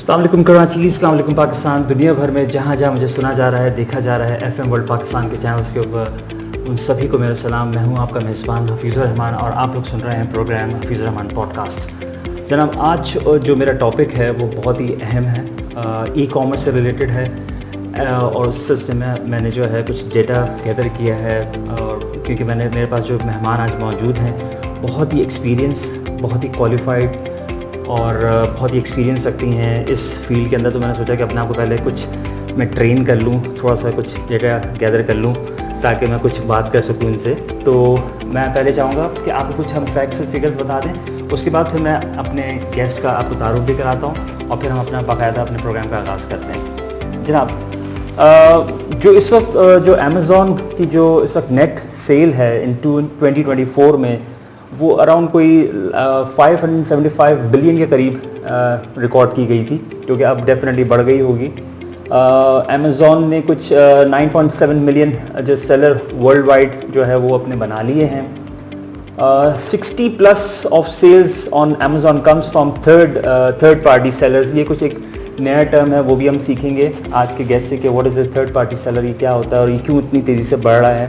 अस्सलाम वालेकुम कराची, अस्सलाम वालेकुम पाकिस्तान। दुनिया भर में जहाँ जहाँ मुझे सुना जा रहा है, देखा जा रहा है FM वर्ल्ड पाकिस्तान के चैनल्स के ऊपर, उन सभी को मेरा सलाम। मैं हूँ आपका मेज़बान हफीज़ुर रहमान और आप लोग सुन रहे हैं प्रोग्राम हफीज़ुर रहमान पॉडकास्ट। जनाब, आज जो मेरा टॉपिक है वो बहुत ही अहम है, ई कॉमर्स से रिलेटेड है और उस सिलसिले में मैंने जो है कुछ डेटा गैदर किया है। और क्योंकि मेरे पास जो मेहमान आज मौजूद हैं बहुत ही एक्सपीरियंस, बहुत ही क्वालिफाइड और बहुत ही एक्सपीरियंस रखती हैं इस फील्ड के अंदर। तो मैंने सोचा कि अपने आप को पहले कुछ मैं ट्रेन कर लूँ, थोड़ा सा कुछ डेटा गैदर कर लूँ ताकि मैं कुछ बात कर सकूँ इनसे। तो मैं पहले चाहूँगा कि आपको कुछ हम फैक्ट्स और फिगर्स बता दें, उसके बाद फिर मैं अपने गेस्ट का आपको तारुफ भी कराता हूँ और फिर हम अपना बाकायदा अपने प्रोग्राम का आगाज़ करते हैं। जनाब, जो इस वक्त जो अमेज़ॉन की जो इस वक्त नेट सेल है इन 2024 में, वो अराउंड कोई 575 बिलियन के करीब रिकॉर्ड की गई थी, जो कि अब डेफिनेटली बढ़ गई होगी। अमेज़ॉन ने कुछ 9.7 मिलियन जो सेलर वर्ल्ड वाइड जो है वो अपने बना लिए हैं। 60+ of sales on Amazon comes from third party sellers. ये कुछ एक नया टर्म है, वो भी हम सीखेंगे आज के गेस्ट से कि what is the third party seller, ये क्या होता है और ये क्यों इतनी तेज़ी से बढ़ रहा है।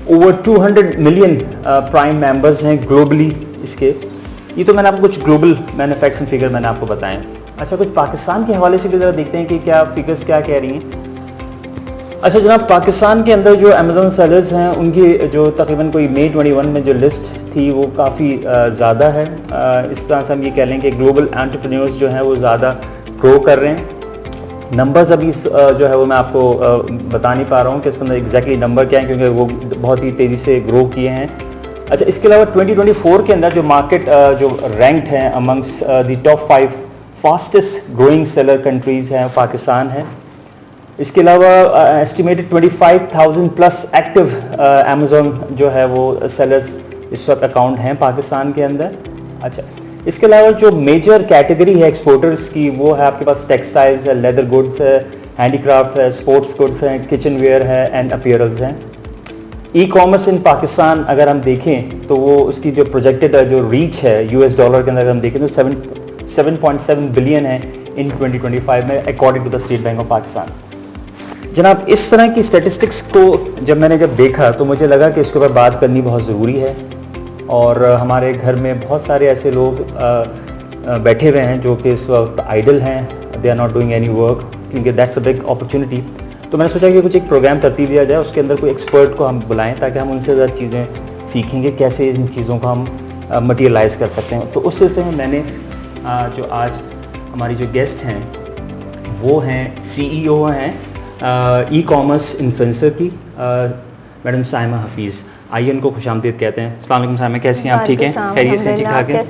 ओवर 200 मिलियन प्राइम मेंबर्स हैं ग्लोबली इसके। ये तो मैंने आपको कुछ ग्लोबल मैन्युफैक्चरिंग एंड फिगर मैंने आपको बताएं। अच्छा, कुछ पाकिस्तान के हवाले से भी ज़रा देखते हैं कि क्या फिगर्स क्या कह रही हैं। अच्छा जनाब, पाकिस्तान के अंदर जो अमेज़ॉन सेलर्स हैं उनकी जो तकरीबन कोई मई 21 में जो लिस्ट थी वो काफ़ी ज़्यादा है। इस तरह से हम ये कह लें कि ग्लोबल एंटरप्रेन्योर्स जो हैं वो ज़्यादा ग्रो कर रहे हैं। नंबर्स अभी जो है वो मैं आपको बता नहीं पा रहा हूँ कि इसके अंदर एग्जैक्टली नंबर क्या है, क्योंकि वो बहुत ही तेज़ी से ग्रो किए हैं। अच्छा, इसके अलावा 2024 के अंदर जो मार्केट जो रैंक्ड हैं amongst the top 5 fastest growing seller countries हैं, पाकिस्तान है। इसके अलावा एस्टिमेटेड 25,000+ एक्टिव अमेज़ॉन जो है वो सेलर्स इस वक्त अकाउंट हैं पाकिस्तान के अंदर। अच्छा, इसके अलावा जो मेजर कैटेगरी है एक्सपोर्टर्स की वो है आपके पास टेक्सटाइल्स है, लेदर गुड्स है, हैंडीक्राफ्ट है, स्पोर्ट्स गुड्स हैं, किचन वेयर है एंड अपीयरल्स हैं। ई कॉमर्स इन पाकिस्तान अगर हम देखें तो वो उसकी जो प्रोजेक्टेड जो रीच है US डॉलर के अंदर अगर हम देखें तो 7.7 बिलियन है इन 2025 में according to the State Bank of Pakistan. जनाब, इस तरह की स्टेटिस्टिक्स को जब मैंने देखा तो मुझे लगा कि इसके ऊपर बात करनी बहुत ज़रूरी है। और हमारे घर में बहुत सारे ऐसे लोग बैठे हुए हैं जो कि इस वक्त आइडल हैं, they are not doing any work, क्योंकि दैट्स अ बिग अपॉर्चुनिटी। तो मैंने सोचा कि कुछ एक प्रोग्राम तरतीब दिया जाए, उसके अंदर कोई एक्सपर्ट को हम बुलाएं ताकि हम उनसे ज़्यादा चीज़ें सीखेंगे कैसे इन चीज़ों को हम मटीरियलाइज़ कर सकते हैं। तो उस सिलसिले में मैंने जो आज हमारी जो गेस्ट हैं वो हैं CEO हैं ई कॉमर्स इन्फ्लुएंसर की मैडम साइमा हफीज़। आइए उनको खुशामदीद कहते हैं। अस्सलाम वालेकुम साइमा, कैसी हैं आप? ठीक हैं, खैरियत से? ठीक ठाक हैं,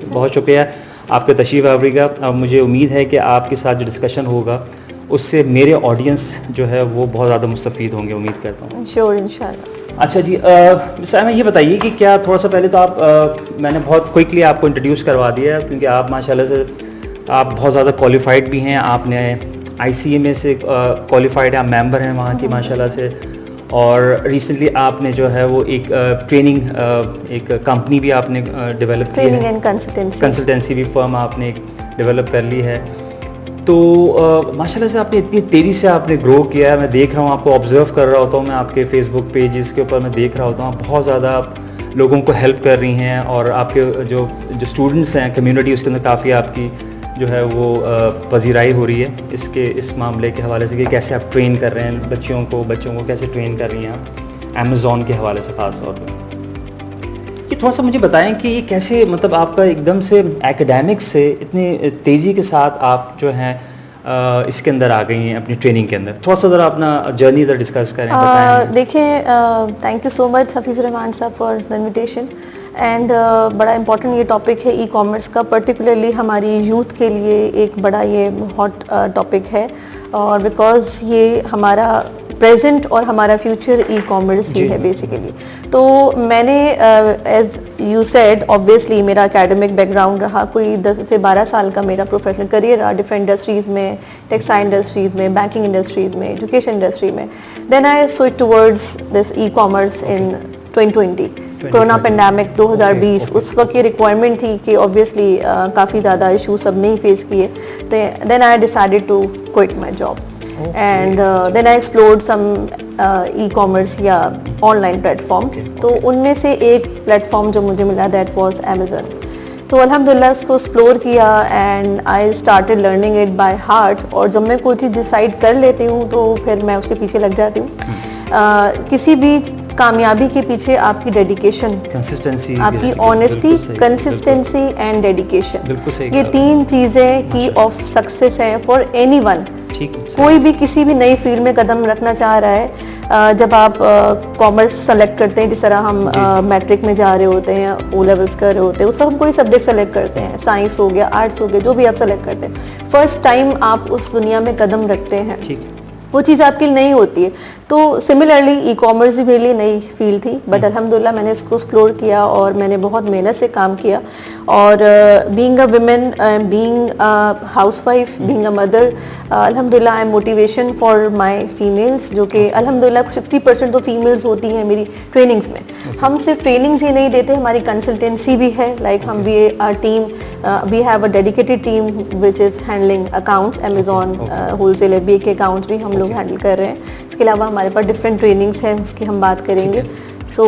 बहुत शुक्रिया आपका तशरीफ़ आवरी का। अब मुझे उम्मीद है कि आपके साथ जो डिस्कशन होगा उससे मेरे ऑडियंस जो है वो बहुत ज़्यादा मुस्तफ़ीद होंगे, उम्मीद करता हूँ। श्योर, इंशाल्लाह। अच्छा जी, साइमा ये बताइए कि क्या थोड़ा सा पहले तो आप मैंने बहुत क्विकली आपको इंट्रोड्यूस करवा दिया है, क्योंकि आप माशाल्लाह से आप बहुत ज़्यादा क्वालिफाइड भी हैं। आपने ICMA से क्वालिफाइड हैं, आप मेंबर हैं वहाँ की माशाल्लाह से। और रिसेंटली आपने जो है वो एक ट्रेनिंग एक कंपनी भी आपने डेवलप की है, ट्रेनिंग एंड कंसल्टेंसी भी फर्म आपने एक डेवलप कर ली है। तो माशाल्लाह से आपने इतनी तेज़ी से आपने ग्रो किया है। मैं देख रहा हूँ, आपको ऑब्जर्व कर रहा होता हूँ मैं, आपके फेसबुक पेजेस के ऊपर मैं देख रहा होता हूँ, आप बहुत ज़्यादा आप लोगों को हेल्प कर रही हैं। और आपके जो स्टूडेंट्स हैं कम्युनिटी, उसके अंदर काफ़ी आपकी जो है वो पजीराई हो रही है इस मामले के हवाले से कि कैसे आप ट्रेन कर रहे हैं बच्चों को कैसे ट्रेन कर रही हैं आप अमेज़ॉन के हवाले से ख़ास तौर पर। कि थोड़ा सा मुझे बताएं कि ये कैसे, मतलब आपका एकदम से एकेडमिक्स से इतनी तेज़ी के साथ आप जो हैं इसके अंदर आ गई हैं अपनी ट्रेनिंग के अंदर। थोड़ा सा ज़रा अपना जर्नी ज़रा डिस्कस करें, बताएं। देखिए, thank you so much Hafizur Rahman sahab for the invitation. And बड़ा इम्पॉर्टेंट ये टॉपिक है ई कॉमर्स का, पर्टिकुलरली हमारी यूथ के लिए एक बड़ा ये हॉट टॉपिक है। और बिकॉज़ ये हमारा प्रेजेंट और हमारा फ्यूचर ई कॉमर्स ही है बेसिकली। तो मैंने एज यू सेड ऑब्वियसली मेरा एकेडमिक बैकग्राउंड रहा, कोई 10 से 12 साल का मेरा प्रोफेशनल करियर रहा डिफरेंट इंडस्ट्रीज़ में, टेक्सटाइल इंडस्ट्रीज़ में, बैंकिंग इंडस्ट्रीज़ में, एजुकेशन इंडस्ट्री में। Then I switch towards this e-commerce in 2020 corona pandemic 2020 उस वक्त ये रिक्वायरमेंट थी कि ऑब्वियसली काफ़ी ज़्यादा इशू सब ने ही फेस किए, then I decided to quit my job and then I explored some e-commerce या ऑनलाइन प्लेटफॉर्म्स। तो उनमें से एक प्लेटफॉर्म जो मुझे मिला दैट वाज अमेज़न। तो अल्हम्दुलिल्लाह उसको एक्सप्लोर किया and I started learning it by heart. और जब मैं कोई चीज़ डिसाइड कर लेती हूँ तो फिर मैं उसके पीछे लग जाती हूँ। किसी भी कामयाबी के पीछे आपकी डेडिकेशन, कंसिस्टेंसी, आपकी ऑनेस्टी, कंसिस्टेंसी एंड डेडिकेशन, ये तीन चीज़ें की ऑफ सक्सेस हैं फॉर एनीवन। कोई भी किसी भी नई फील्ड में कदम रखना चाह रहा है, जब आप कॉमर्स सेलेक्ट करते हैं, जिस तरह हम मैट्रिक में जा रहे होते हैं, ओ लेवल्स कर रहे होते हैं, उस वक्त हम कोई सब्जेक्ट सेलेक्ट करते हैं, साइंस हो गया, आर्ट्स हो गया, जो भी आप सेलेक्ट करते हैं, फर्स्ट टाइम आप उस दुनिया में कदम रखते हैं, वो चीज़ आपके लिए नहीं होती है। तो सिमिलरली ई कॉमर्स भी मेरे लिए नई फील्ड थी, बट अल्हम्दुलिल्लाह मैंने इसको एक्सप्लोर किया और मैंने बहुत मेहनत से काम किया। और being a woman, being a housewife, being a mother, अल्हम्दुलिल्लाह I am motivation for my females, जो कि अल्हम्दुलिल्लाह 60% तो फीमेल्स होती हैं मेरी ट्रेनिंग्स में। हम सिर्फ ट्रेनिंग्स ही नहीं देते, हमारी कंसल्टेंसी भी है। लाइक हम we are team, we have a dedicated team which is handling accounts, Amazon wholesale FBA के अकाउंट्स भी हम लोग हैंडल कर रहे हैं। इसके अलावा हमारे पास डिफरेंट ट्रेनिंग्स हैं, उसकी हम बात करेंगे। सो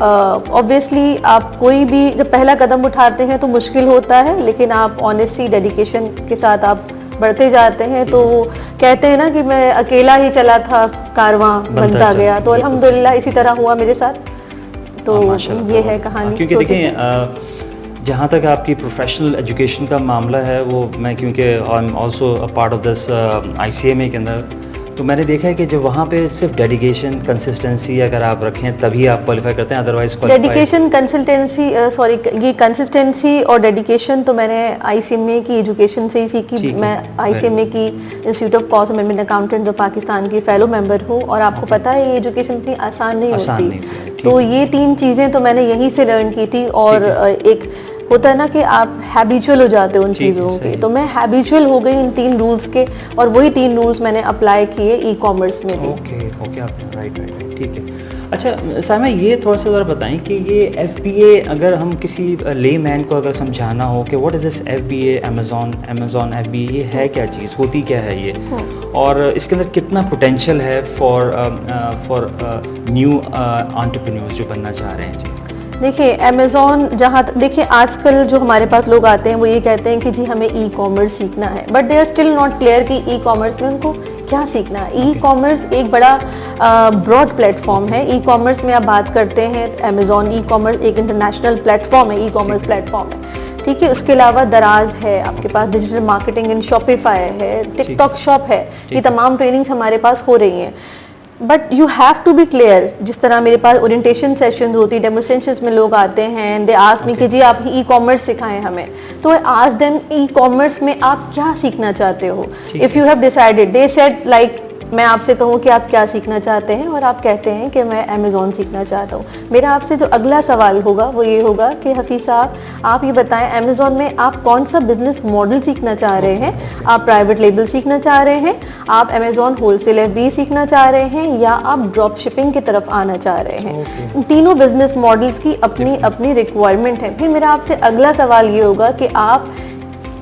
ऑब्वियसली आप कोई भी जब पहला कदम उठाते हैं तो मुश्किल होता है, लेकिन आप ऑनेस्टी, डेडिकेशन के साथ आप बढ़ते जाते हैं। तो कहते हैं ना कि मैं अकेला ही चला था, कारवां बनता गया। तो अल्हम्दुलिल्लाह इसी तरह हुआ मेरे साथ। तो ये है कहानी। क्योंकि देखिए जहाँ तक आपकी प्रोफेशनल एजुकेशन का मामला है, वो मैं क्योंकि I am also a part of this ICMA के अंदर, तो मैंने देखा है कि जो वहाँ पे सिर्फ डेडिकेशन, कंसिस्टेंसी अगर आप रखें तभी आप क्वालिफाई करते हैं, अदरवाइज डेडिकेशन, कंसिस्टेंसी, सॉरी, ये कंसिस्टेंसी और डेडिकेशन तो मैंने ICMA की एजुकेशन से ही सीखी। मैं ICMA की institute of cost management accountant जो पाकिस्तान की फेलो मेंबर हूँ, और आपको पता है ये एजुकेशन इतनी आसान नहीं होती। तो ये तीन चीज़ें तो मैंने यहीं से लर्न की थी। और एक होता है ना कि आप हैबिचुअल हो जाते हो उन चीज़ों के, तो मैं हैबिचुअल हो गई इन 3 रूल्स के, और वही 3 रूल्स मैंने अप्लाई किए ई-कॉमर्स में भी। ओके आपने राइट, ठीक है। अच्छा साइमा, ये थोड़ा सा ज़रा बताएं कि ये FBA अगर हम किसी लेमैन को अगर समझाना हो कि what is this FBA, Amazon FBA, ये है क्या चीज़, होती क्या है ये, और इसके अंदर कितना पोटेंशियल है फॉर न्यू एंटरप्रेन्योर्स जो बनना चाह रहे हैं? जी देखिए अमेज़ॉन, जहाँ देखिए आजकल जो हमारे पास लोग आते हैं वो ये कहते हैं कि जी हमें ई-कॉमर्स सीखना है, but they are still not clear कि ई-कॉमर्स में उनको क्या सीखना है। ई-कॉमर्स एक बड़ा ब्रॉड प्लेटफॉर्म है। ई-कॉमर्स में आप बात करते हैं, अमेज़ॉन ई-कॉमर्स एक इंटरनेशनल प्लेटफॉर्म है, ई-कॉमर्स प्लेटफॉर्म है, ठीक है। उसके अलावा दराज है, आपके पास डिजिटल मार्केटिंग इन शॉपिफाई है, टिकटॉक शॉप है, ये तमाम ट्रेनिंग्स हमारे पास हो रही हैं। But you have to be clear. जिस तरह मेरे पास ओरिएंटेशन सेशंस होती है, डेमोन्स्ट्रेशंस में लोग आते हैं, दे आस्क मी कि जी आप ई-कॉमर्स सिखाएं हमें, तो आई आस्क देम ई-कॉमर्स में आप क्या सीखना चाहते हो। If you have decided, they said like, मैं आपसे कहूँ कि आप क्या सीखना चाहते हैं और आप कहते हैं कि मैं अमेज़ॉन सीखना चाहता हूँ, मेरा आपसे जो अगला सवाल होगा वो ये होगा कि हफीज़ साहब आप ये बताएं, अमेज़ॉन में आप कौन सा बिजनेस मॉडल सीखना चाह रहे हैं? आप प्राइवेट लेबल सीखना चाह रहे हैं, आप अमेज़ॉन होलसेल FBA सीखना चाह रहे हैं, या आप ड्रॉप शिपिंग की तरफ आना चाह रहे हैं? तीनों बिजनेस मॉडल्स की अपनी अपनी रिक्वायरमेंट है। फिर मेरा आपसे अगला सवाल ये होगा कि आप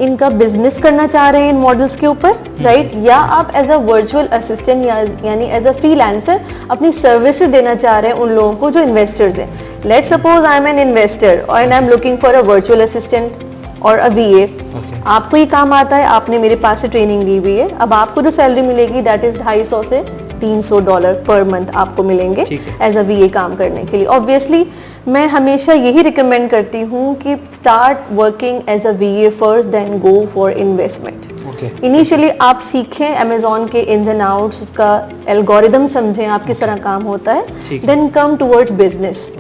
इनका बिजनेस करना चाह रहे हैं इन मॉडल्स के ऊपर, राइट, या आप एज अ वर्चुअल असिस्टेंट यानी एज अ फ्रीलांसर अपनी सर्विसेज देना चाह रहे हैं उन लोगों को जो इन्वेस्टर्स हैं। Let's suppose I am an investor और I am looking for a virtual assistant और अ VA। आपको ये काम आता है, आपने मेरे पास से ट्रेनिंग ली हुई है, अब आपको जो सैलरी मिलेगी दैट इज $250 से $300 पर मंथ आपको मिलेंगे एज अ VA काम करने के लिए। ऑब्वियसली मैं हमेशा यही रिकमेंड करती हूँ कि start working as a VA first, then go for investment. Initially आप सीखें अमेज़ॉन के इन्स एंड आउट्स, उसका एल्गोरिदम समझें, आप किस तरह काम होता है, then come towards business,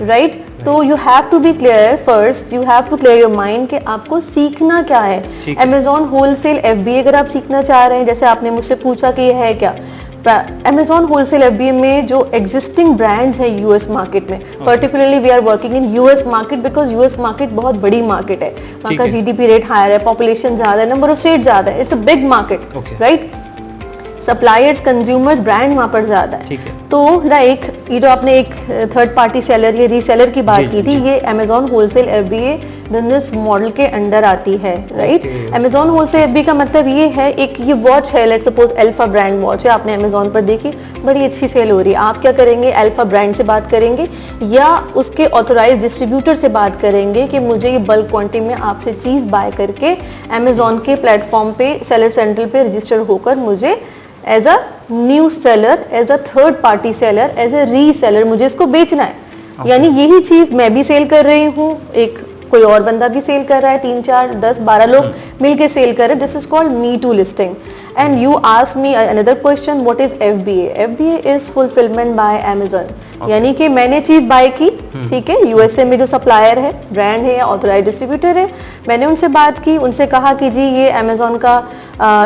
right. तो you have to be clear first, you have to clear your mind कि आपको सीखना क्या है। अमेज़ॉन होलसेल FBA अगर आप सीखना चाह रहे हैं, जैसे आपने मुझसे पूछा कि ये है क्या, अमेज़ॉन होलसेल FBA में जो एग्जिस्टिंग ब्रांड्स हैं US मार्केट में, particularly we are working in US market because US market बहुत बड़ी मार्केट है, वहाँ का GDP रेट हायर है, पॉपुलेशन ज़्यादा है, नंबर ऑफ स्टेट ज़्यादा है, it's a big market, right. Suppliers, consumers, brand वहाँ पर ज़्यादा है। तो लाइक ये जो आपने एक थर्ड पार्टी सेलर या रीसेलर की बात की थी, ये Amazon wholesale FBA business model के अंडर आती है, राइट। अमेजॉन होलसेल FBA का मतलब ये है, एक ये वॉच है, let's suppose alpha brand watch है, आपने अमेजॉन पर देखी, बड़ी अच्छी सेल हो रही है, आप क्या करेंगे, अल्फा ब्रांड से बात करेंगे या उसके ऑथोराइज डिस्ट्रीब्यूटर से बात करेंगे कि मुझे ये बल्क क्वांटिटी में आपसे चीज़ बाय करके अमेजॉन के प्लेटफॉर्म पे सेलर सेंट्रल पे रजिस्टर होकर मुझे as a new seller, as a third party seller, as a reseller मुझे इसको बेचना है। यानी यही चीज़ मैं भी सेल कर रही हूँ, एक कोई और बंदा भी सेल कर रहा है, 3 4 10 12 लोग मिलके सेल कर रहे हैं। This is called me too listing. And you ask me another question, what is FBA? FBA is fulfilment by Amazon. यानी कि मैंने चीज बाय की, ठीक है, USA में जो सप्लायर है, ब्रांड है या ऑथोराइज डिस्ट्रीब्यूटर है, मैंने उनसे बात की, उनसे कहा कि जी ये अमेजोन का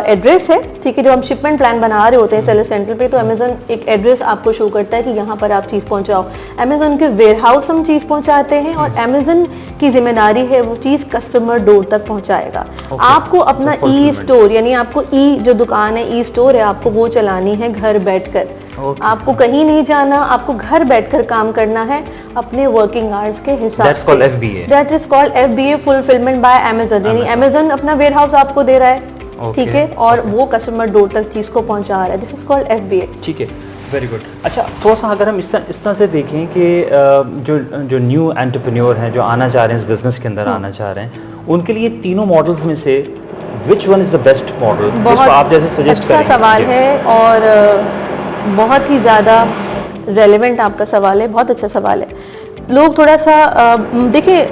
एड्रेस है, ठीक है, जो हम शिपमेंट प्लान बना रहे होते हैं सेलर सेंट्रल पे, तो अमेजोन एक एड्रेस आपको शो करता है कि यहाँ पर आप चीज़ पहुँचाओ। अमेजोन के वेयर हाउस हम चीज़ पहुँचाते हैं और अमेजोन की जिम्मेदारी है वो चीज़ कस्टमर डोर तक पहुँचाएगा। आपको अपना ई स्टोर, यानी आपको ई जो दुकान है, ई स्टोर है, आपको वो चलानी है घर बैठकर। आपको कहीं नहीं जाना, आपको घर बैठकर काम करना है अपने वर्किंग आवर्स के हिसाब से। That is called FBA, fulfilment by Amazon. यानी अमेजन अपना वेयर हाउस आपको दे रहा है, ठीक है, और वो कस्टमर डोर तक चीज को पहुंचा रहा है। This is called FBA। ठीक है, वेरी गुड। अच्छा, थोड़ा सा अगर हम इस तरह से देखें कि जो न्यू एंटरप्रेन्योर हैं, जो आना चाह रहे हैं, इस बिजनेस के अंदर आना चाह रहे हैं, उनके लिए तीनों मॉडल्स में से which one is the best model जिसको आप जैसे सजेस्ट करेंगे? अच्छा सवाल है और बहुत ही ज़्यादा रेलेवेंट आपका सवाल है, बहुत अच्छा सवाल है। लोग थोड़ा सा देखिए,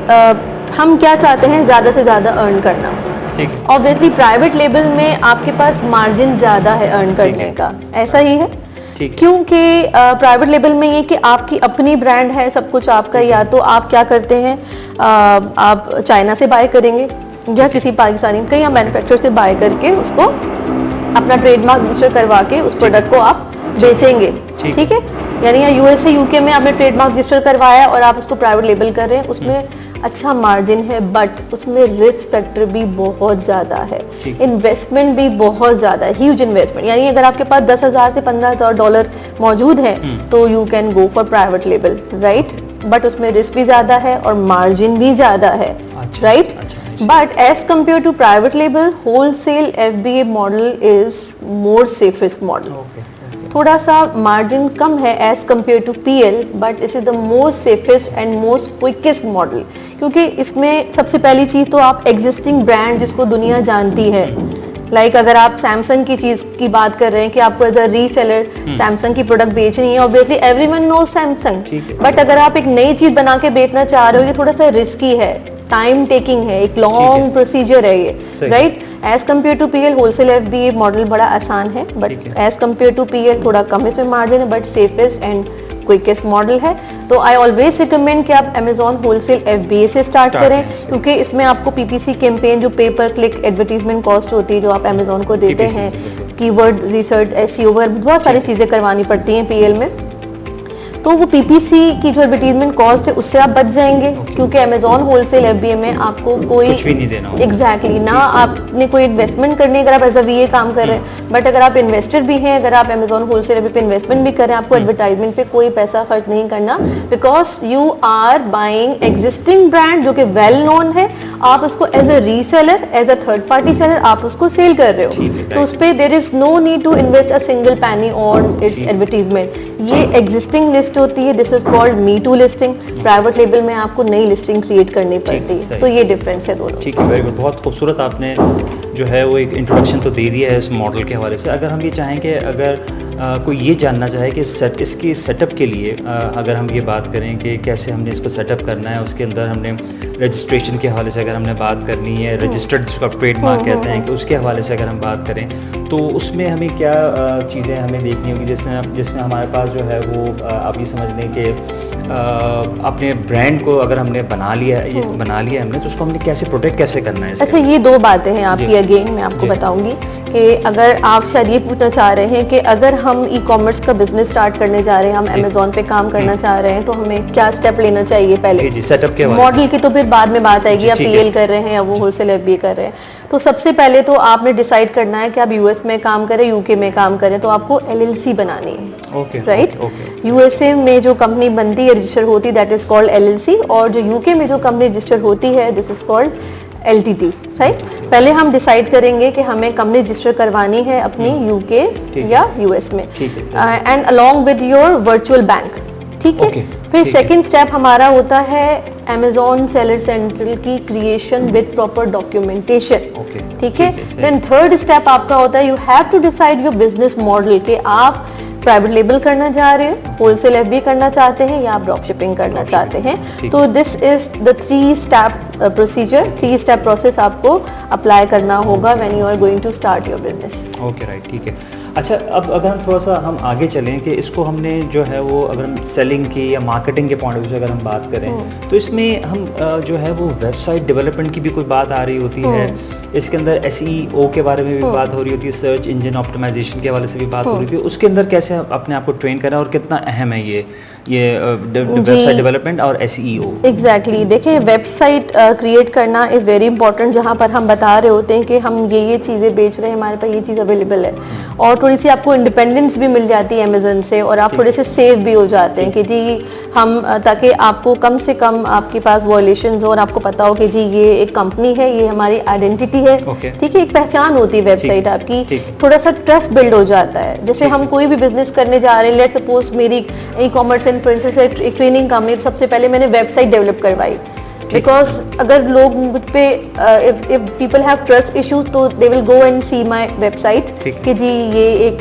हम क्या चाहते हैं, ज़्यादा से ज़्यादा अर्न करना। ऑब्वियसली प्राइवेट लेबल में आपके पास मार्जिन ज़्यादा है अर्न करने का, ऐसा ही है, क्योंकि प्राइवेट लेबल में ये कि आपकी अपनी ब्रांड है, सब कुछ आपका। या तो आप क्या करते हैं, आप चाइना से बाय करेंगे या किसी पाकिस्तानी कहीं या मैन्युफैक्चरर से बाय करके उसको अपना ट्रेडमार्क रजिस्टर करवा के उस प्रोडक्ट को आप बेचेंगे, ठीक है। यानी या USA UK में आपने ट्रेडमार्क रजिस्टर करवाया और आप उसको प्राइवेट लेबल कर रहे हैं, उसमें अच्छा मार्जिन है, बट उसमें रिस्क फैक्टर भी बहुत ज़्यादा है, इन्वेस्टमेंट भी बहुत ज़्यादा है, ह्यूज इन्वेस्टमेंट। यानी अगर आपके पास $10,000 से $15,000 मौजूद है तो you can go for private label, right, but उसमें रिस्क भी ज़्यादा है और मार्जिन भी ज़्यादा है, right. But as compare to private label, wholesale FBA model is more safest model. थोड़ा सा मार्जिन कम है as compare to PL, but इस is the most safest and most quickest model, क्योंकि इसमें सबसे पहली चीज़ तो आप एग्जिस्टिंग ब्रांड जिसको दुनिया जानती है, लाइक अगर आप सैमसंग की चीज़ की बात कर रहे हैं कि आपको एज अ रीसेलर सैमसंग की प्रोडक्ट बेचनी है, obviously everyone knows Samsung, but अगर आप एक नई चीज़ बना के बेचना चाह रहे हो, ये थोड़ा सा रिस्की है, टाइम टेकिंग है, एक लॉन्ग प्रोसीजर है ये, right. As compare to PL wholesale FBA model बड़ा आसान है, but as compare to PL थोड़ा कम इसमें मार्जिन है, but safest and quickest model है। तो आई ऑलवेज रिकमेंड कि आप अमेजॉन होलसेल FBA से स्टार्ट करें, क्योंकि इसमें आपको PPC कैंपेन, जो पे पर क्लिक एडवर्टीजमेंट कॉस्ट होती है जो आप अमेजॉन को देते हैं, कीवर्ड रिसर्च, SEO वगैरह बहुत सारी चीज़ें करवानी पड़ती हैं PL में, तो वो PPC की जो एडवर्टीजमेंट कॉस्ट है उससे आप बच जाएंगे, क्योंकि अमेजॉन होलसेल FBA में आपको कोई कुछ भी नहीं देना होगा। एग्जैक्टली ना आपने कोई इन्वेस्टमेंट करनी है अगर आप एज अ VA काम कर रहे हैं, बट अगर आप इन्वेस्टर भी हैं, अगर आप अमेजॉन होलसेल FBA पे इन्वेस्टमेंट भी करें, आपको एडवर्टाइजमेंट पे कोई पैसा खर्च नहीं करना, because you are buying existing brand जो कि वेल नोन है, आप उसको as a reseller, as a third party seller आप उसको सेल कर रहे हो, तो उस पर there is no need to invest a single penny on its advertisement. ये एग्जिस्टिंग लिस्ट होती है, this is called me too listing. Private label में आपको नई लिस्टिंग क्रिएट करनी पड़ती है, तो ये डिफरेंस है दोनों। ठीक है, वेरी गुड, बहुत खूबसूरत आपने जो है वो एक इंट्रोडक्शन तो दे दिया है इस मॉडल के हवाले से। अगर हम ये चाहें कि अगर कोई ये जानना चाहे कि इसकी सेटअप के लिए अगर हम ये बात करें कि कैसे हमने इसको सेटअप करना है, उसके अंदर हमने रजिस्ट्रेशन के हवाले से अगर हमने बात करनी है, रजिस्टर्ड जिसको ट्रेडमार्क कहते हैं, कि उसके हवाले से अगर हम बात करें तो उसमें हमें क्या चीज़ें हमें देखनी होगी, जिसमें हमारे पास जो है वो आप ये समझ लें कि अपने ब्रांड को अगर हमने बना लिया हमने, तो उसको हमने कैसे प्रोटेक्ट कैसे करना है? अच्छा, ये दो बातें हैं आपकी, अगेन मैं आपको बताऊंगी कि अगर आप शायद ये पूछना चाह रहे हैं कि अगर हम ई-कॉमर्स का बिजनेस स्टार्ट करने जा रहे हैं, हम अमेजोन पे काम करना चाह रहे हैं, तो हमें क्या स्टेप लेना चाहिए पहले सेटअप के मॉडल की, तो फिर बाद में बात आएगी, आप पीएल कर रहे हैं या वो होलसेल एफबीए कर रहे हैं। तो सबसे पहले तो आपने डिसाइड करना है कि आप यूएस में काम करें, यूके में काम करें, तो आपको एलएलसी बनानी है, राइट। यूएसए में जो कंपनी बनती है, रजिस्टर होती है, दैट इज कॉल्ड एलएलसी, और जो यूके में जो कंपनी रजिस्टर होती है, this is called LTT, right. पहले हम डिसाइड करेंगे कि हमें कंपनी रजिस्टर करवानी है अपनी यूके या यूएस में, and along with your virtual bank, ठीक है। फिर सेकंड स्टेप हमारा होता है Amazon सेलर सेंट्रल की क्रिएशन विद प्रॉपर डॉक्यूमेंटेशन, ठीक है। देन थर्ड स्टेप आपका होता है, you have to decide your business model, कि आप प्राइवेट लेबल करना चाह रहे हैं, होलसेल एफबी करना चाहते हैं, या आप ड्रॉप शिपिंग करना चाहते हैं। तो this is the 3 step procedure, 3 step process आपको अप्लाई करना होगा when you are going to start your business. Okay, right, ठीक है। अच्छा, अब अगर हम थोड़ा सा हम आगे चलें कि इसको हमने जो है वो अगर हम सेलिंग की या मार्केटिंग के पॉइंट ऑफ व्यू से अगर हम बात करें, तो इसमें हम जो है वो वेबसाइट डेवलपमेंट की भी कोई बात आ रही होती है, इसके अंदर SEO के बारे में भी बात हो रही होती है, सर्च इंजन ऑप्टिमाइजेशन के हवाले से भी बात हो रही थी। उसके अंदर कैसे अपने आप को ट्रेन करना और कितना अहम है ये वेबसाइट डेवलपमेंट और SEO? एग्जैक्टली, देखिए वेबसाइट क्रिएट करना इज़ वेरी इंपॉर्टेंट, जहाँ पर हम बता रहे होते हैं कि हम ये चीज़ें बेच रहे हैं, हमारे पास ये चीज़ अवेलेबल है, और थोड़ी सी आपको इंडिपेंडेंस भी मिल जाती है अमेजन से, और आप थोड़े से सेफ भी हो जाते हैं कि जी हम, ताकि आपको कम से कम आपके पास वॉयलेशंस हो और आपको पता हो कि जी ये एक कंपनी है, ये हमारी आइडेंटिटी है, ठीक है, एक पहचान होती है वेबसाइट आपकी, थोड़ा सा ट्रस्ट बिल्ड हो जाता है। जैसे हम कोई भी बिजनेस करने जा रहे हैं, लेट्स सपोज मेरी ई-कॉमर्स इन्फ्लुएंसर से एक ट्रेनिंग कंपनी, सबसे पहले मैंने वेबसाइट डेवलप करवाई, बिकॉज अगर लोग मुझ पे if people have trust issues, तो they will go and see my website कि जी ये एक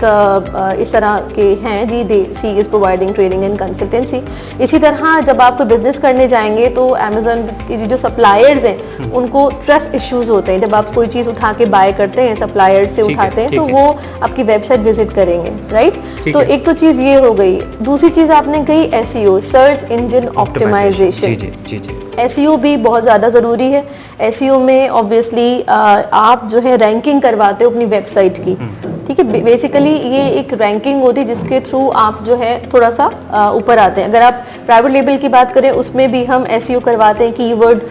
इस तरह के हैं जी, she is providing training and consultancy. इसी तरह जब आप कोई बिजनेस करने जाएंगे तो अमेजन के जो सप्लायर्स हैं उनको ट्रस्ट इश्यूज होते हैं, जब आप कोई चीज़ उठा के बाय करते हैं, सप्लायर से उठाते हैं, तो वो आपकी वेबसाइट विजिट करेंगे, राइट। तो एक तो चीज़ ये हो गई। दूसरी चीज़ आपने कही SEO, search engine optimisation. SEO भी बहुत ज़्यादा ज़रूरी है। SEO में ऑब्वियसली आप जो है रैंकिंग करवाते हो अपनी वेबसाइट की, ठीक है। बेसिकली ये एक रैंकिंग होती है जिसके थ्रू आप जो है थोड़ा सा ऊपर आते हैं। अगर आप प्राइवेट लेबल की बात करें, उसमें भी हम SEO करवाते हैं, कीवर्ड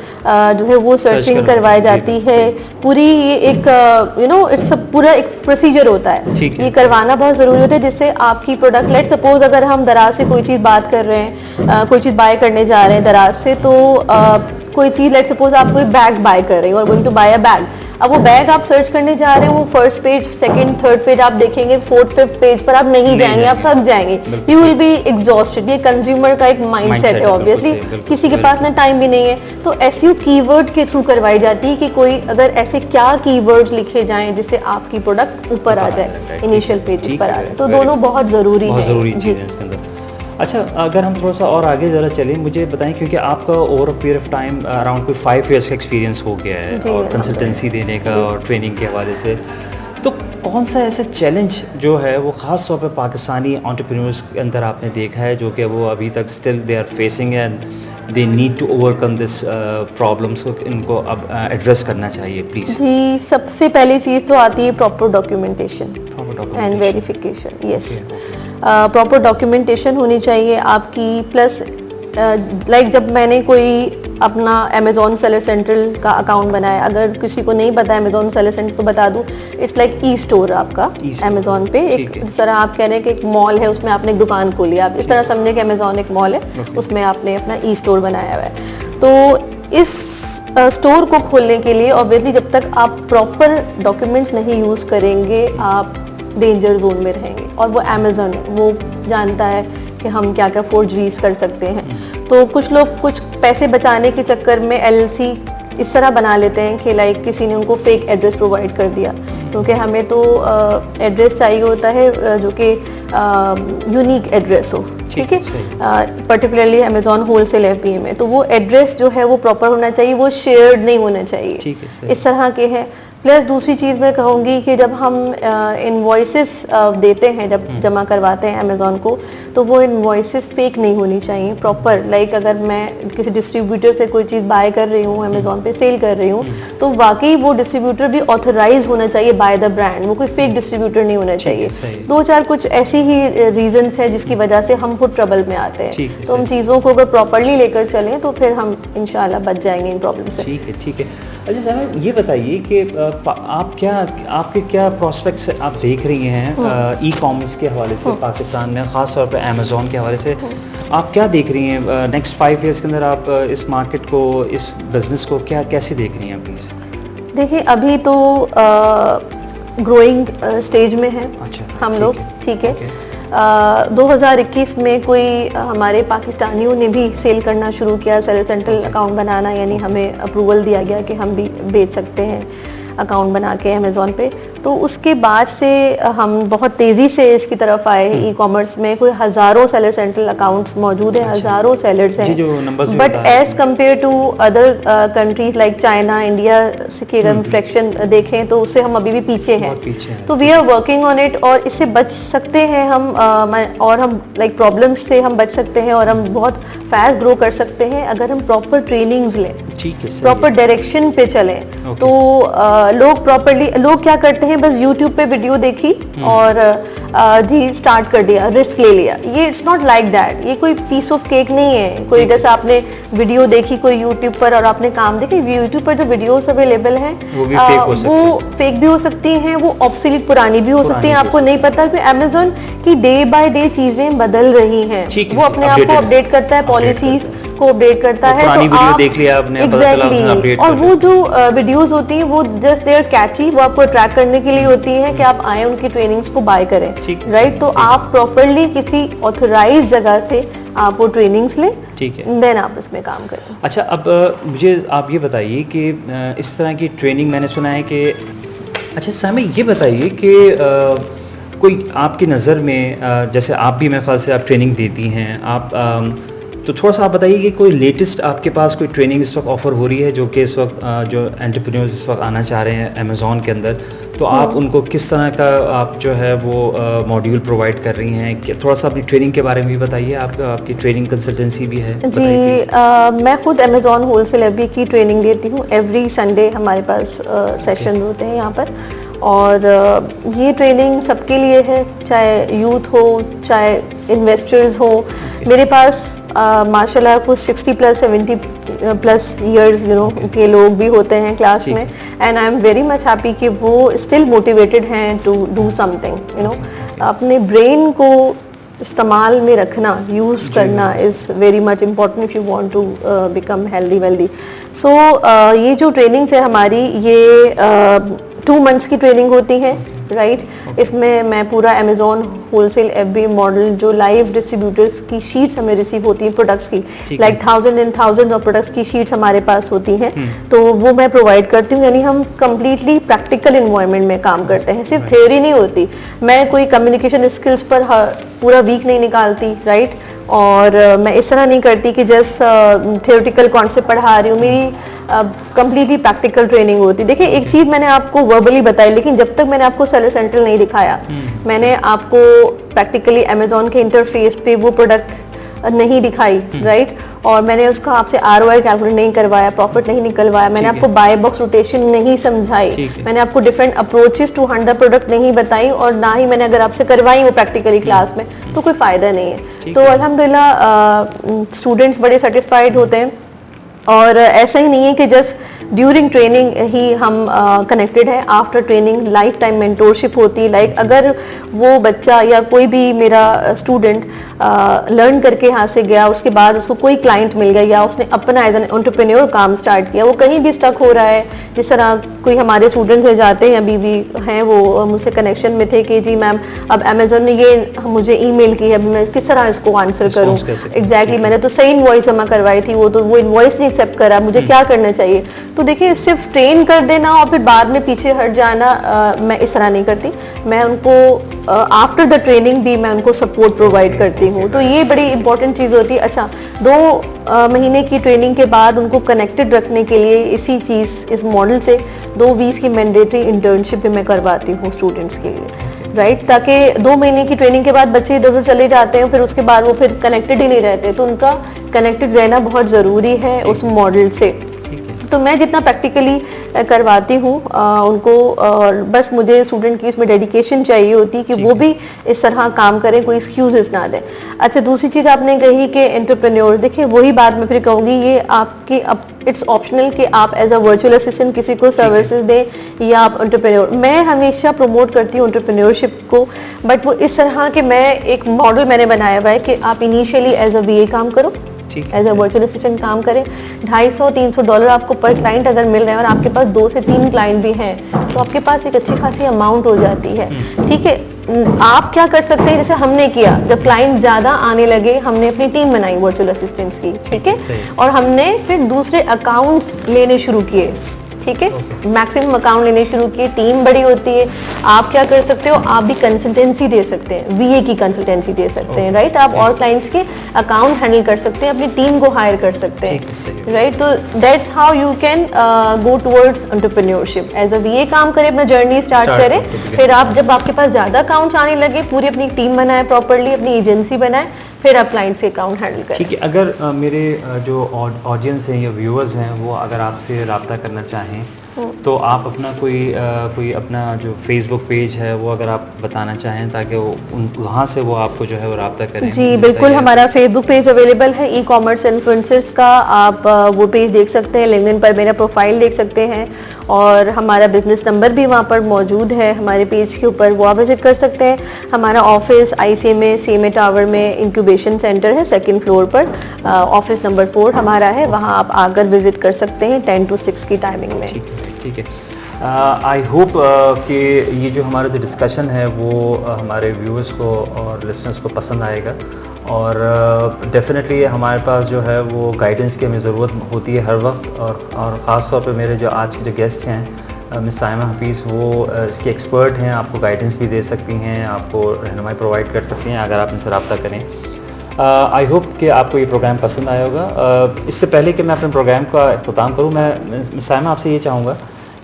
जो है वो सर्चिंग करवाई जाती है, पूरी ये एक इट्स पूरा एक प्रोसीजर होता है, ये करवाना बहुत ज़रूरी होता है, जिससे आपकी प्रोडक्ट, लेट सपोज अगर हम दराज से कोई चीज़ बात कर रहे हैं, कोई चीज़ बाय करने जा रहे हैं दराज से, तो कोई चीज़, लेट सपोज आप कोई बैग बाय कर रहे हो, और going to buy a bag, अब वो बैग आप सर्च करने जा रहे हो, वो first page, second, third page आप देखेंगे, फोर्थ, फिफ्थ पेज पर आप नहीं जाएंगे, आप थक जाएंगे, यू विल बी एग्जॉस्टेड। ये कंज्यूमर का एक माइंडसेट है, ऑब्वियसली किसी के पास ना टाइम भी नहीं है। तो SEO कीवर्ड के थ्रू करवाई जाती है कि कोई अगर ऐसे क्या कीवर्ड लिखे जाएं जिससे आपकी प्रोडक्ट ऊपर आ जाए, इनिशियल पेजेस पर आ जाए, तो दोनों बहुत ज़रूरी है जी। अच्छा, अगर हम थोड़ा सा और आगे ज़रा चलें, मुझे बताएं, क्योंकि आपका over a period of time around कोई 5 ईयर्स का एक्सपीरियंस हो गया है और कंसल्टेंसी देने का और ट्रेनिंग के हवाले से, तो कौन सा ऐसा चैलेंज जो है वो ख़ास तौर पे पाकिस्तानी एंटरप्रेन्योर्स के अंदर आपने देखा है जो कि वो अभी तक still they are facing and they need to overcome this problems को, इनको अब एड्रेस करना चाहिए प्लीज़? जी, सबसे पहली चीज़ तो आती है proper documentation and verification. Yes, proper documentation होनी चाहिए आपकी, प्लस लाइक जब मैंने कोई अपना अमेजोन सेलर सेंट्रल का अकाउंट बनाया, अगर किसी को नहीं पता अमेजोन सेलर सेंट्रल तो बता दूं, इट्स लाइक ई-स्टोर आपका अमेजोन पे, एक जिस तरह आप कह रहे हैं कि एक मॉल है, उसमें आपने एक दुकान खोली, आप इस तरह समझे कि अमेजोन एक मॉल है, उसमें आपने अपना ई-स्टोर बनाया हुआ है। तो इस स्टोर को खोलने के लिए ऑब्वियसली जब तक आप प्रॉपर डॉक्यूमेंट्स नहीं यूज़ करेंगे, आप डेंजर जोन में रहेंगे, और वो अमेजोन वो जानता है कि हम क्या क्या फोर्जरीज कर सकते हैं। तो कुछ लोग कुछ पैसे बचाने के चक्कर में LLC इस तरह बना लेते हैं कि लाइक किसी ने उनको फेक एड्रेस प्रोवाइड कर दिया, क्योंकि हमें तो एड्रेस चाहिए होता है जो कि यूनिक एड्रेस हो, ठीक है, पर्टिकुलरली अमेजोन होलसेल FBA में, तो वो एड्रेस जो है वो प्रॉपर होना चाहिए, वो शेयर्ड नहीं होना चाहिए, इस तरह के हैं। प्लस दूसरी चीज़ मैं कहूँगी कि जब हम इनवॉइसेस देते हैं, जब जमा करवाते हैं अमेज़ॉन को, तो वो इनवॉइसेस फेक नहीं होनी चाहिए, प्रॉपर। लाइक अगर मैं किसी डिस्ट्रीब्यूटर से कोई चीज़ बाय कर रही हूँ, अमेज़ॉन पे सेल कर रही हूँ, तो वाकई वो डिस्ट्रीब्यूटर भी ऑथराइज होना चाहिए बाय द ब्रांड, वो कोई फेक डिस्ट्रीब्यूटर नहीं होना चाहिए। 2-4 कुछ ऐसी ही रीजंस है जिसकी वजह से हम खुद ट्रबल में आते ठीक हैं। है, तो हम सही। चीज़ों को अगर प्रॉपरली लेकर चलें तो फिर हम इंशाल्लाह बच जाएंगे इन प्रॉब्लम से। ठीक है, ठीक है। अच्छा साहब, ये बताइए कि आपके क्या प्रोस्पेक्ट्स आप देख रही हैं ई कॉमर्स के हवाले से पाकिस्तान में, ख़ास तौर पे अमेज़ॉन के हवाले से आप क्या देख रही हैं नेक्स्ट 5 ईयर्स के अंदर? आप इस मार्केट को, इस बिज़नेस को कैसे देख रही हैं प्लीज़? देखिए अभी तो ग्रोइंग स्टेज में है अच्छा, हम लोग, ठीक है। ओके। 2021 में कोई हमारे पाकिस्तानियों ने भी सेल करना शुरू किया, सेलर सेंट्रल अकाउंट बनाना, यानी हमें अप्रूवल दिया गया कि हम भी बेच सकते हैं अकाउंट बना के अमेज़ॉन पे। तो उसके बाद से हम बहुत तेज़ी से इसकी तरफ आए। ई कॉमर्स में कोई हज़ारों सेलर सेंट्रल अकाउंट्स मौजूद हैं, हज़ारों सेलर्स जी, जो हैं, numbers भी बट बता रहे as compare to other countries like China, India की अगर हम फ्रैक्शन देखें तो उससे हम अभी भी पीछे हैं। बहुत पीछे हैं। तो we are working on it, और इससे बच सकते हैं हम, और हम लाइक प्रॉब्लम्स से हम बच सकते हैं, और हम बहुत फास्ट ग्रो कर सकते हैं अगर हम प्रॉपर ट्रेनिंग्स लें, ठीक है, सही प्रॉपर है। डायरेक्शन पे चलें। Okay. तो लोग क्या करते हैं, बस यूट्यूब पे वीडियो देखी और जी स्टार्ट कर दिया, रिस्क ले लिया। ये इट्स नॉट लाइक दैट, ये कोई पीस ऑफ केक नहीं है। कोई जैसे आपने वीडियो देखी कोई यूट्यूब पर और आपने काम देखा, यूट्यूब पर जो वीडियोस अवेलेबल हैं वो भी फेक हो सकती हैं। वो फेक भी हो सकती हैं, वो ऑब्सोलीट पुरानी भी हो सकती हैं, आपको नहीं पता कि अमेज़ॉन की डे बाय डे चीज़ें बदल रही हैं। ठीक है, वो अपने आप को updated है। अपडेट करता है, Update पॉलिसीज को अपडेट करता है। पुरानी तो वीडियो आप देख लिया आपने, पता चला एग्जैक्टली, आपने update और कर वो जो वीडियोस होती हैं वो जस्ट देयर कैची, वो आपको अट्रैक्ट करने के लिए होती हैं कि आप आए उनकी ट्रेनिंग्स को बाय करें, ठीक है, राइट। तो आप प्रॉपरली किसी ऑथराइज जगह से आप वो ट्रेनिंग्स लें, ठीक है। देन आप इसमें काम करें। अच्छा, अब मुझे आप ये बताइए कि इस तरह की ट्रेनिंग मैंने सुना है कि, अच्छा सामी ये बताइए कि कोई आपकी नज़र में जैसे आप भी मेरे ख्याल से आप ट्रेनिंग देती हैं, आप तो थोड़ा सा आप बताइए कि कोई लेटेस्ट आपके पास कोई ट्रेनिंग इस वक्त ऑफ़र हो रही है जो कि इस वक्त जो एंटरप्रेन्योर्स इस वक्त आना चाह रहे हैं अमेज़ॉन के अंदर, तो आप उनको किस तरह का आप जो है वो मॉड्यूल प्रोवाइड कर रही हैं? थोड़ा सा अपनी ट्रेनिंग के बारे में भी बताइए। आपकी ट्रेनिंग कंसल्टेंसी भी है? जी, मैं खुद अमेज़ॉन होलसेल एबी की ट्रेनिंग देती हूँ। एवरी संडे हमारे पास सेशन होते हैं यहाँ पर, और ये ट्रेनिंग सबके लिए है, चाहे यूथ हो, चाहे इन्वेस्टर्स हो। मेरे पास माशाल्लाह कुछ 60 प्लस 70 प्लस ईयर्स के लोग भी होते हैं क्लास में, and I am very much happy कि वो स्टिल मोटिवेटेड हैं टू डू समथिंग। अपने ब्रेन को इस्तेमाल में रखना, यूज़ करना is very much important if you want to become healthy wealthy. So ये जो ट्रेनिंग्स है हमारी, ये 2 मंथ्स की ट्रेनिंग होती है, राइट। इसमें मैं पूरा अमेज़ॉन होलसेल एफबी मॉडल, जो लाइव डिस्ट्रीब्यूटर्स की शीट्स हमें रिसीव होती हैं प्रोडक्ट्स की, लाइक 1000 एंड 1000 ऑफ प्रोडक्ट्स की शीट्स हमारे पास होती हैं, तो वो मैं प्रोवाइड करती हूँ। यानी हम कम्प्लीटली प्रैक्टिकल इन्वायरमेंट में काम करते हैं, सिर्फ थ्योरी नहीं होती। मैं कोई कम्युनिकेशन स्किल्स पर पूरा वीक नहीं निकालती, राइट। और मैं इस तरह नहीं करती कि जस्ट थियोरेटिकल कॉन्सेप्ट पढ़ा रही हूँ। मेरी कम्प्लीटली प्रैक्टिकल ट्रेनिंग होती। देखिए एक चीज़ मैंने आपको वर्बली बताई, लेकिन जब तक मैंने आपको सेलर सेंट्रल नहीं दिखाया, मैंने आपको प्रैक्टिकली अमेज़ॉन के इंटरफेस पे वो प्रोडक्ट नहीं दिखाई, राइट। और मैंने उसका आपसे ROI कैलकुलेट नहीं करवाया, प्रॉफिट नहीं निकलवाया, मैंने आपको बाय बॉक्स रोटेशन नहीं समझाई, मैंने आपको different approaches to handle product नहीं बताई, और ना ही मैंने अगर आपसे करवाई वो प्रैक्टिकली क्लास में, तो कोई फ़ायदा नहीं है। तो अल्हम्दुलिल्लाह स्टूडेंट्स बड़े सर्टिफाइड होते हैं, और ऐसा ही नहीं है कि जस्ट ड्यूरिंग ट्रेनिंग ही हम कनेक्टेड है। After training life time mentorship होती है। लाइक अगर वो बच्चा या कोई भी मेरा स्टूडेंट लर्न करके यहाँ से गया, उसके बाद उसको कोई क्लाइंट मिल गया या उसने अपना एज एन एंटरप्रेन्योर काम स्टार्ट किया, वो कहीं भी स्टक हो रहा है, जिस तरह कोई हमारे स्टूडेंट्स है जाते हैं, अभी भी हैं, वो मुझसे कनेक्शन में थे कि जी मैम अब अमेज़ॉन ने ये मुझे ईमेल की है, मैं किस तरह इसको आंसर करूँ। एग्जैक्टली, मैंने तो सही इनवॉइस जमा करवाई थी, वो इनवॉइस नहीं एक्सेप्ट करा, मुझे क्या करना चाहिए। तो देखिए सिर्फ ट्रेन कर देना और फिर बाद में पीछे हट जाना, मैं इस तरह नहीं करती। मैं उनको आफ्टर द ट्रेनिंग भी मैं उनको सपोर्ट प्रोवाइड करती हूँ। तो ये बड़ी इंपॉर्टेंट चीज़ होती है। अच्छा, 2 महीने की ट्रेनिंग के बाद उनको कनेक्टेड रखने के लिए इसी चीज़, इस मॉडल से 2 वीक्स की मैंडेटरी इंटर्नशिप भी मैं करवाती हूँ स्टूडेंट्स के लिए, राइट। ताकि 2 महीने की ट्रेनिंग के बाद बच्चे इधर उधर चले जाते हैं, फिर उसके बाद वो फिर कनेक्टेड ही नहीं रहते, तो उनका कनेक्टेड रहना बहुत ज़रूरी है उस मॉडल से। तो मैं जितना प्रैक्टिकली करवाती हूँ उनको, बस मुझे स्टूडेंट की इसमें डेडिकेशन चाहिए होती है कि वो भी इस तरह काम करें, कोई एक्सक्यूजेस ना दें। अच्छा, दूसरी चीज़ आपने कही कि एंटरप्रेन्योर, देखिए वही बात मैं फिर कहूँगी, ये आपके इट्स ऑप्शनल कि आप एज अ वर्चुअल असिस्टेंट किसी को सर्विसेज दें या आप एंटरप्रेन्योर। मैं हमेशा प्रमोट करती हूँ एंटरप्रेन्योरशिप को, बट वो इस तरह के मैं एक मॉडल मैंने बनाया हुआ है कि आप इनिशियली एज अ VA काम करो, एज अ वर्चुअल असिस्टेंट काम करें, $250-300 आपको पर क्लाइंट अगर मिल रहे हैं और आपके पास 2 से 3 क्लाइंट भी हैं तो आपके पास एक अच्छी खासी अमाउंट हो जाती है। ठीक है, आप क्या कर सकते हैं, जैसे हमने किया, जब क्लाइंट ज़्यादा आने लगे हमने अपनी टीम बनाई वर्चुअल असिस्टेंट्स की, ठीक है, और हमने फिर दूसरे अकाउंट्स लेने शुरू किए, ठीक है, मैक्सिमम अकाउंट लेने शुरू किए। टीम बड़ी होती है, आप क्या कर सकते हो, आप भी कंसल्टेंसी दे सकते हैं, VA की कंसल्टेंसी दे सकते हैं, राइट, आप और क्लाइंट्स के अकाउंट हैंडल कर सकते हैं, अपनी टीम को हायर कर सकते हैं, राइट। तो that's how you can go towards entrepreneurship. As a VA काम करें, अपना जर्नी स्टार्ट करें, फिर आप जब आपके पास ज़्यादा अकाउंट्स आने लगे, पूरी अपनी टीम बनाए प्रॉपरली, अपनी एजेंसी बनाए, फिर आप क्लाइंट से अकाउंट हैंडल करें। ठीक है, अगर मेरे जो ऑडियंस हैं या व्यूअर्स हैं वो अगर आपसे रब्ता करना चाहें तो आप अपना कोई अपना जो फेसबुक पेज है वो अगर आप बताना चाहें ताकि वो वहाँ से वो आपको जो है वो रब्ता करें। जी बिल्कुल, हमारा फेसबुक पेज अवेलेबल है ई कॉमर्स इन्फ्लुएंसर्स का, आप वो पेज देख सकते हैं, लिंक्डइन पर मेरा प्रोफाइल देख सकते हैं और हमारा बिजनेस नंबर भी वहाँ पर मौजूद है हमारे पेज के ऊपर, वो आप विजिट कर सकते हैं। हमारा ऑफिस ICMA CMA टावर में इंक्यूबेशन सेंटर है, 2nd फ्लोर पर, ऑफिस नंबर 4 हमारा है, वहाँ आप आकर विजिट कर सकते हैं 10 to 6 की टाइमिंग में। ठीक है, आई होप कि ये जो हमारा जो डिस्कशन है वो हमारे व्यूअर्स को और लिसनर्स को पसंद आएगा और डेफिनेटली हमारे पास जो है वो गाइडेंस की हमें ज़रूरत होती है हर वक्त और ख़ास तौर पे मेरे जो आज के जो गेस्ट हैं मिस साइमा हफीज़, वो इसके एक्सपर्ट हैं, आपको गाइडेंस भी दे सकती हैं, आपको रहनुमाई प्रोवाइड कर सकती हैं अगर आप इनसे रब्ता करें। आई होप कि आपको ये प्रोग्राम पसंद आया होगा। इससे पहले कि मैं अपने प्रोग्राम का इख्तिताम करूँ, मैं साइमा आपसे ये चाहूँगा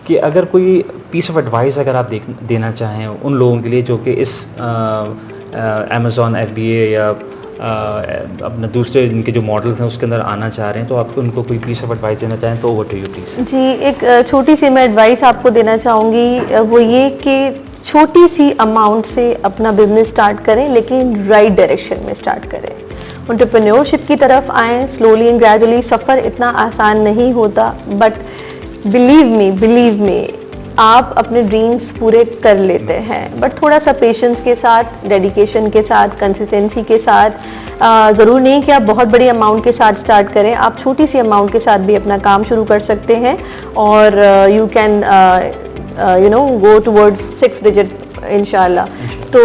कि अगर कोई पीस ऑफ एडवाइस अगर आप देना चाहें उन लोगों के लिए जो कि इस Amazon FBA या अपने दूसरे इनके जो मॉडल्स हैं उसके अंदर आना चाह रहे हैं, तो आप उनको कोई पीस ऑफ एडवाइस देना चाहें तो ओवर टू यू प्लीज़। जी, एक छोटी सी मैं एडवाइस आपको देना चाहूँगी, वो ये कि छोटी सी अमाउंट से अपना बिजनेस स्टार्ट करें लेकिन राइट डायरेक्शन में स्टार्ट करें, एंटरप्रेन्योरशिप की तरफ आएँ स्लोली एंड ग्रेजुअली। सफ़र इतना आसान नहीं होता, बट बिलीव मी आप अपने ड्रीम्स पूरे कर लेते हैं, बट थोड़ा सा पेशेंस के साथ, डेडिकेशन के साथ, कंसिस्टेंसी के साथ। ज़रूर नहीं कि आप बहुत बड़ी अमाउंट के साथ स्टार्ट करें, आप छोटी सी अमाउंट के साथ भी अपना काम शुरू कर सकते हैं और you can go towards 6 digit इंशाल्लाह। तो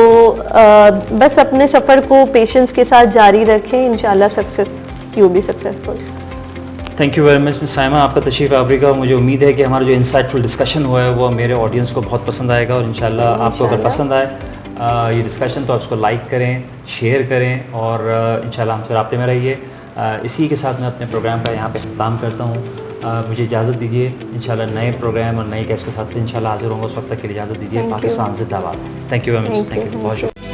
बस अपने सफ़र को पेशेंस के साथ जारी रखें, इंशाल्लाह success, you be successful. Thank you very much miss Saima, आपका तशरीफ़ आबरी का। मुझे उम्मीद है कि हमारा जो इंसाइटफुल डिस्कशन हुआ है वो मेरे ऑडियंस को बहुत पसंद आएगा और इंशाल्लाह आपको अगर पसंद आए ये डिस्कशन तो आप उसको लाइक करें, शेयर करें और इंशाल्लाह हमसे राब्ते में रहिए। इसी के साथ मैं अपने प्रोग्राम का यहाँ पे इख्तिताम करता हूँ। मुझे इजाज़त दीजिए, इंशाल्लाह नए प्रोग्राम और नए गेस्ट के साथ इंशाल्लाह हाजिर होंगे, उस वक्त तक के लिए इजाज़त दीजिए। पाकिस्तान जिंदाबाद। Thank you very much, thank you बहुत शुक्रिया।